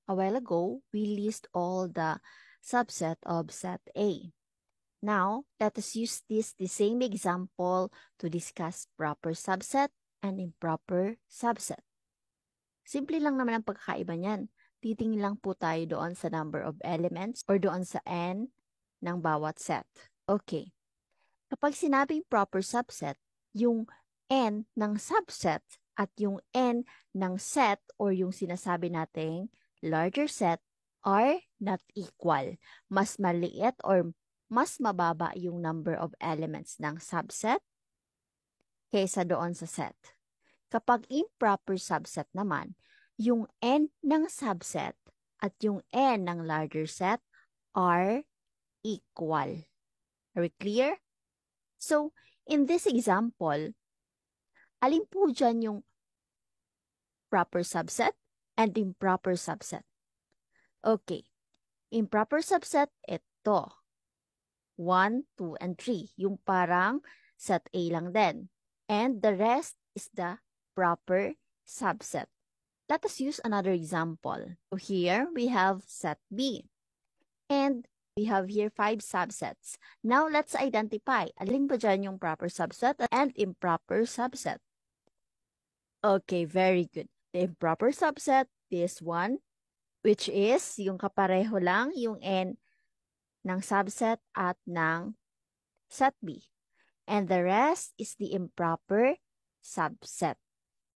A while ago, we list all the subset of set A. Now, let us use the same example to discuss proper subset and improper subset. Simple lang naman ang pagkakaiba niyan. Titingin lang po tayo doon sa number of elements or doon sa n ng bawat set. Okay. Kapag sinabing proper subset, yung n ng subset at yung n ng set or yung sinasabi nating larger set are not equal. Mas maliit or mas mababa yung number of elements ng subset kaysa doon sa set. Kapag improper subset naman, yung n ng subset at yung n ng larger set are equal. Are we clear? So, in this example, alin po dyan yung proper subset and improper subset? Okay. Improper subset, ito. 1, 2, and 3. Yung parang set A lang din. And the rest is the proper subset. Let us use another example. So here we have set B. And we have here 5 subsets. Now let's identify alin ba dyan yung proper subset and improper subset. Okay, very good. The improper subset, this one, which is yung kapareho lang yung n ng subset at ng set B. And the rest is the improper subset.